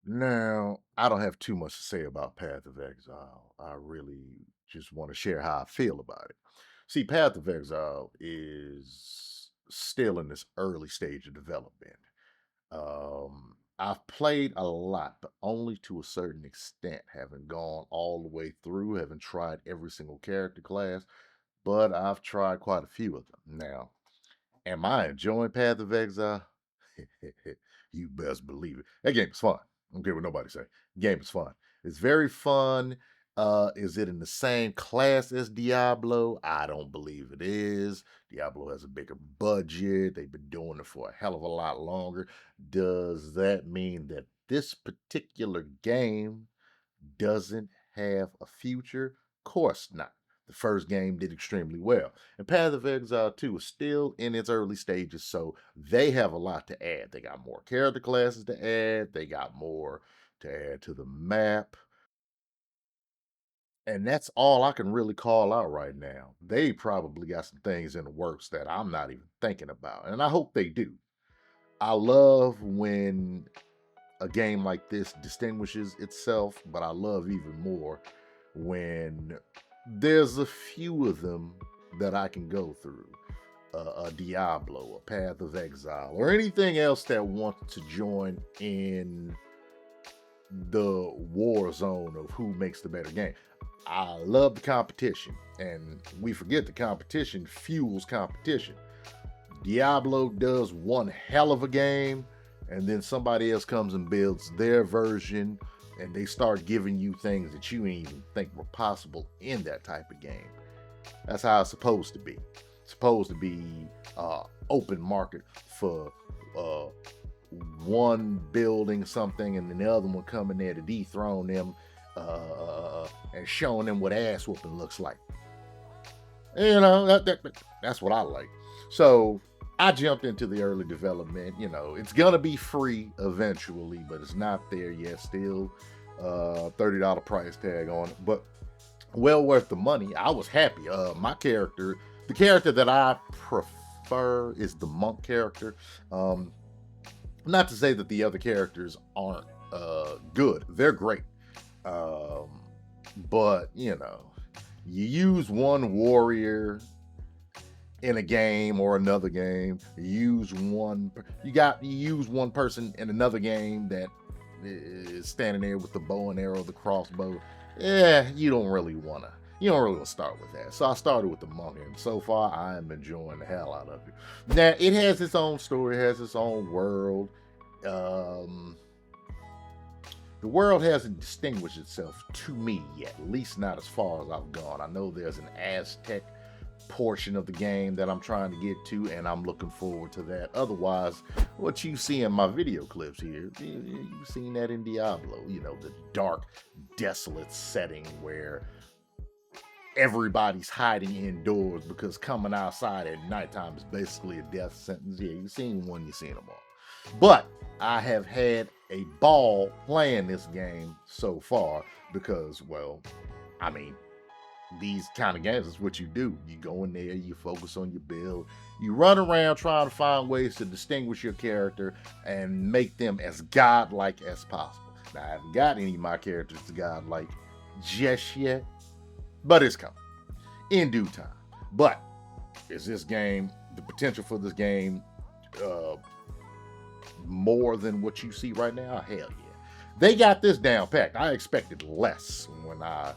Now, I don't have too much to say about Path of Exile. I really just want to share how I feel about it. See, Path of Exile is still in this early stage of development. I've played a lot, but only to a certain extent. Haven't gone all the way through, haven't tried every single character class, but I've tried quite a few of them. Now, am I enjoying Path of Exile? You best believe it. That game is fun. I don't care what nobody say. Game is fun. It's very fun. Is it in the same class as Diablo? I don't believe it is. Diablo has a bigger budget. They've been doing it for a hell of a lot longer. Does that mean that this particular game doesn't have a future? Of course not. The first game did extremely well. And Path of Exile 2 is still in its early stages, so they have a lot to add. They got more character classes to add, they got more to add to the map. And that's all I can really call out right now. They probably got some things in the works that I'm not even thinking about. And I hope they do. I love when a game like this distinguishes itself, but I love even more when there's a few of them that I can go through. A Diablo, a Path of Exile, or anything else that wants to join in the war zone of who makes the better game. I love the competition, and we forget the competition fuels competition. Diablo does one hell of a game, and then somebody else comes and builds their version, and they start giving you things that you ain't even think were possible in that type of game. That's how it's supposed to be. It's supposed to be open market for uh, one building something, and then the other one coming there to dethrone them and showing them what ass whooping looks like. That's what I like. So I jumped into the early development. It's gonna be free eventually, but it's not there yet. Still, $30 price tag on it, but well worth the money. I was happy. My character, the character that I prefer, is the monk character. Um, Not to say that the other characters aren't good; they're great. Um, but you use one warrior in a game or another game. You use one person in another game that is standing there with the bow and arrow, the crossbow. Yeah, you don't really want to start with that. So I started with the monk, and so far I am enjoying the hell out of it. Now it has its own story, it has its own world. Um, the world hasn't distinguished itself to me yet, at least not as far as I've gone. I know there's an Aztec portion of the game that I'm trying to get to, and I'm looking forward to that. Otherwise, what you see in my video clips here, you've seen that in Diablo, the dark, desolate setting where everybody's hiding indoors because coming outside at nighttime is basically a death sentence. Yeah, you've seen one, you've seen them all. But I have had a ball playing this game so far because, well, I mean, these kind of games is what you do. You go in there, you focus on your build, you run around trying to find ways to distinguish your character and make them as godlike as possible. Now, I haven't got any of my characters to godlike just yet, but it's coming in due time. But is this game, the potential for this game, uh, more than what you see right now? Hell yeah. They got this down packed. I expected less when I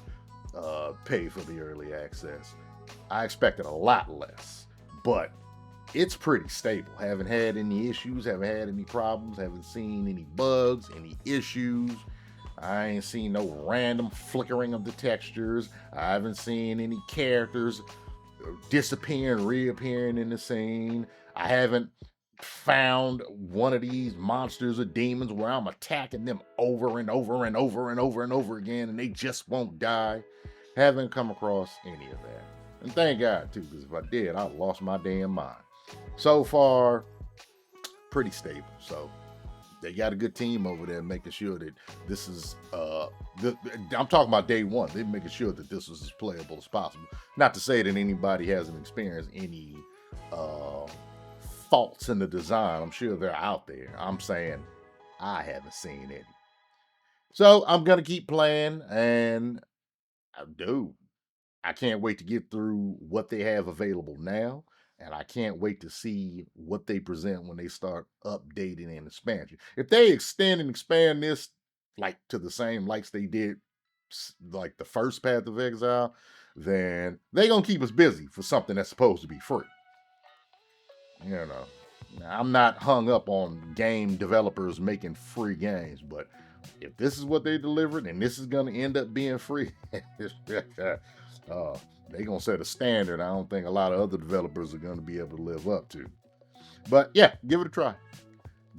paid for the early access. I expected a lot less, but it's pretty stable. Haven't had any issues, haven't had any problems, haven't seen any bugs, any issues. I ain't seen no random flickering of the textures. I haven't seen any characters disappearing, reappearing in the scene. I haven't found one of these monsters or demons where I'm attacking them over and over and over and over and over again and they just won't die. Haven't come across any of that. And thank God too, because if I did, I lost my damn mind. So far, pretty stable. So they got a good team over there making sure that this is I'm talking about day one. They're making sure that this is as playable as possible. Not to say that anybody hasn't experienced any uh faults in the design. I'm sure they're out there. I'm saying I haven't seen any. So I'm gonna keep playing, and I do. I can't wait to get through what they have available now, and I can't wait to see what they present when they start updating and expansion. If they extend and expand this like to the same likes they did like the first Path of Exile, then they gonna keep us busy for something that's supposed to be free. You know, now, I'm not hung up on game developers making free games, but if this is what they delivered and this is going to end up being free, they're going to set a standard I don't think a lot of other developers are going to be able to live up to. But yeah, give it a try.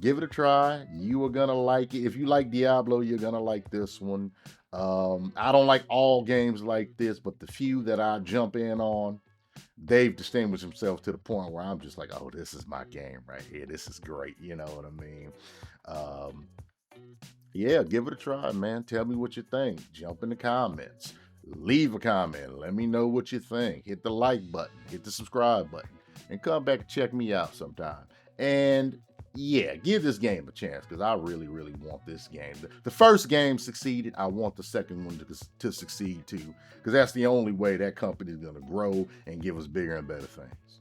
Give it a try. You are going to like it. If you like Diablo, you're going to like this one. I don't like all games like this, but the few that I jump in on, they've distinguished themselves to the point where I'm just like, oh, this is my game right here. This is great. You know what I mean? Um, yeah, give it a try, man. Tell me what you think. Jump in the comments. Leave a comment. Let me know what you think. Hit the like button, hit the subscribe button, and come back and check me out sometime. And yeah, give this game a chance because I really, really want this game. The first game succeeded. I want the second one to succeed too because that's the only way that company is going to grow and give us bigger and better things.